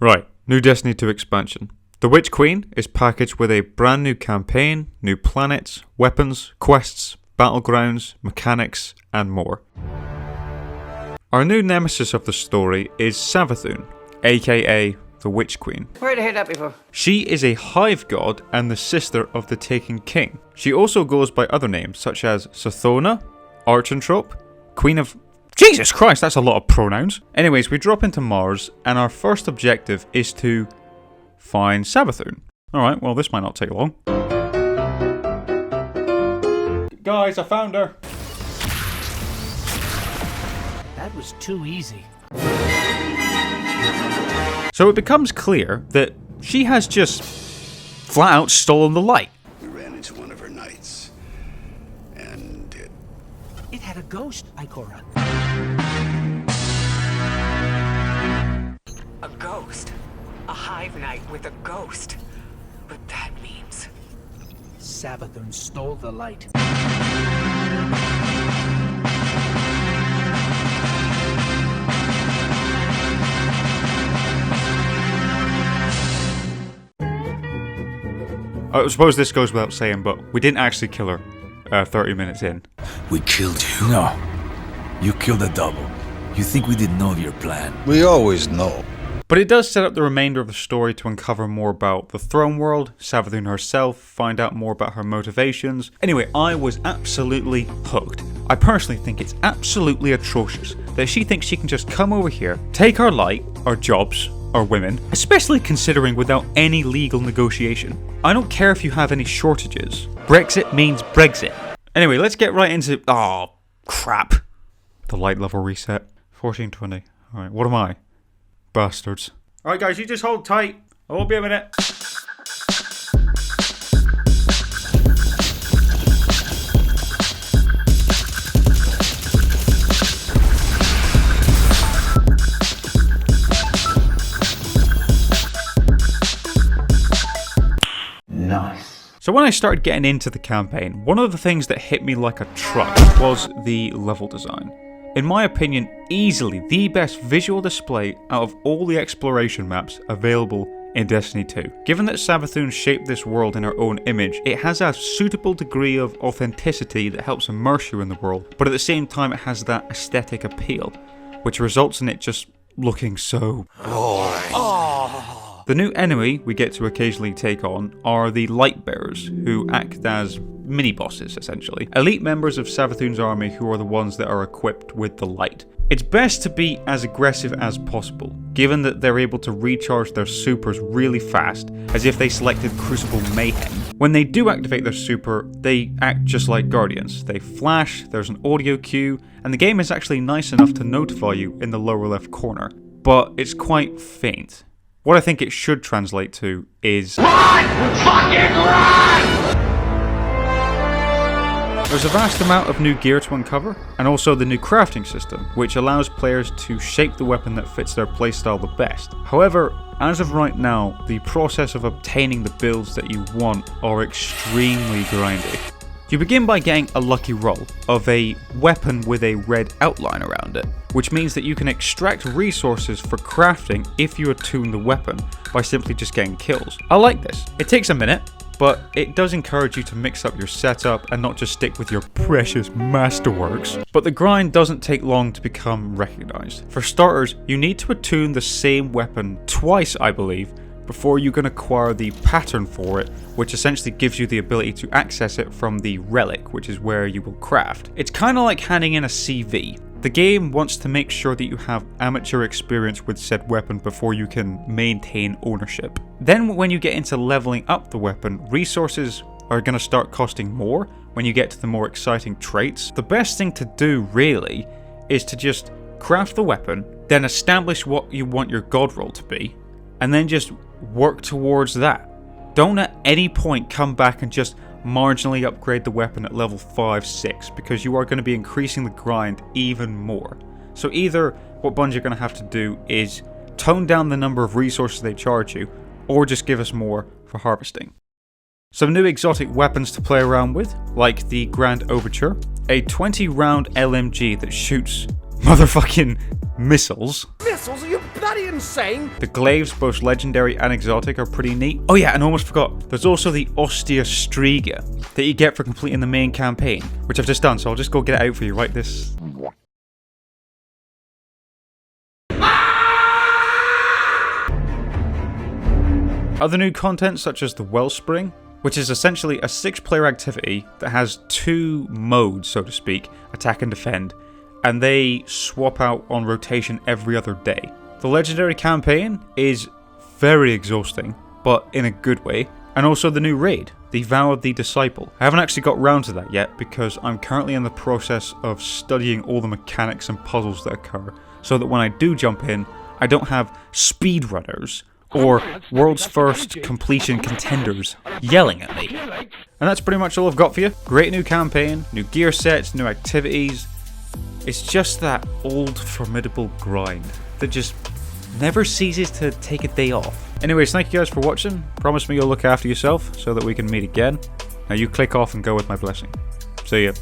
Right, new Destiny 2 expansion. The Witch Queen is packaged with a brand new campaign, new planets, weapons, quests, battlegrounds, mechanics, and more. Our new nemesis of the story is Savathun, aka the Witch Queen. Where'd I hear that before? She is a hive god and the sister of the Taken King. She also goes by other names such as Sothona, Archentrope, Queen of... Jesus Christ, that's a lot of pronouns. Anyways, we drop into Mars and our first objective is to find Savathun. Alright, well this might not take long. Guys, I found her. That was too easy. So it becomes clear that she has just flat out stolen the light. We ran into one of her knights, and It had a ghost, Ikora. A ghost. A hive knight with a ghost. But that means... Savathun stole the light. I suppose this goes without saying, but we didn't actually kill her 30 minutes in. We killed you. No. You killed a double. You think we didn't know of your plan? we always know. But it does set up the remainder of the story to uncover more about the throne world, Savathun herself, find out more about her motivations. Anyway, I was absolutely hooked. I personally think it's absolutely atrocious that she thinks she can just come over here, take our light, our jobs, our women, especially considering without any legal negotiation. I don't care if you have any shortages. Brexit means Brexit. Anyway, let's get right into... Oh, crap. The light level reset. 1420. Alright, what am I? Bastards. Alright guys, you just hold tight. I won't be a minute. Nice. So when I started getting into the campaign, one of the things that hit me like a truck was the level design. In my opinion, easily the best visual display out of all the exploration maps available in Destiny 2. Given that Savathun shaped this world in her own image, it has a suitable degree of authenticity that helps immerse you in the world, but at the same time it has that aesthetic appeal, which results in it just looking so The new enemy we get to occasionally take on are the Lightbearers, who act as mini-bosses essentially. Elite members of Savathun's army who are the ones that are equipped with the light. It's best to be as aggressive as possible, given that they're able to recharge their supers really fast, as if they selected Crucible Mayhem. When they do activate their super, they act just like Guardians. They flash, there's an audio cue, and the game is actually nice enough to notify you in the lower left corner, but it's quite faint. What I think it should translate to is RUN! FUCKING RUN! There's a vast amount of new gear to uncover, and also the new crafting system, which allows players to shape the weapon that fits their playstyle the best. However, as of right now, the process of obtaining the builds that you want are extremely grindy. You begin by getting a lucky roll of a weapon with a red outline around it, which means that you can extract resources for crafting if you attune the weapon by simply just getting kills. I like this. It takes a minute, but it does encourage you to mix up your setup and not just stick with your precious masterworks. But the grind doesn't take long to become recognized. For starters, you need to attune the same weapon twice, I believe, before you can acquire the pattern for it, which essentially gives you the ability to access it from the relic, which is where you will craft. It's kind of like handing in a CV. The game wants to make sure that you have amateur experience with said weapon before you can maintain ownership. Then when you get into leveling up the weapon, resources are going to start costing more when you get to the more exciting traits. The best thing to do really is to just craft the weapon, then establish what you want your god roll to be, and then just work towards that. Don't at any point come back and just marginally upgrade the weapon at level 5, 6, because you are going to be increasing the grind even more. So either what Bungie are going to have to do is tone down the number of resources they charge you, or just give us more for harvesting. Some new exotic weapons to play around with, like the Grand Overture, a 20 round LMG that shoots motherfucking missiles. Missiles? Are you bloody insane? The glaives, both legendary and exotic, are pretty neat. Oh yeah, and I almost forgot, there's also the Ostia Striga that you get for completing the main campaign, which I've just done, so I'll just go get it out for you right this... Other new content such as the Wellspring, which is essentially a 6-player activity that has 2 modes, so to speak, attack and defend, and they swap out on rotation every other day. The legendary campaign is very exhausting, but in a good way, and also the new raid, the Vow of the Disciple. I haven't actually got round to that yet because I'm currently in the process of studying all the mechanics and puzzles that occur, so that when I do jump in, I don't have speedrunners or world's first completion contenders yelling at me. And that's pretty much all I've got for you. Great new campaign, new gear sets, new activities. It's just that old formidable grind that just never ceases to take a day off. Anyways, thank you guys for watching. Promise me you'll look after yourself so that we can meet again. Now you click off and go with my blessing. See ya.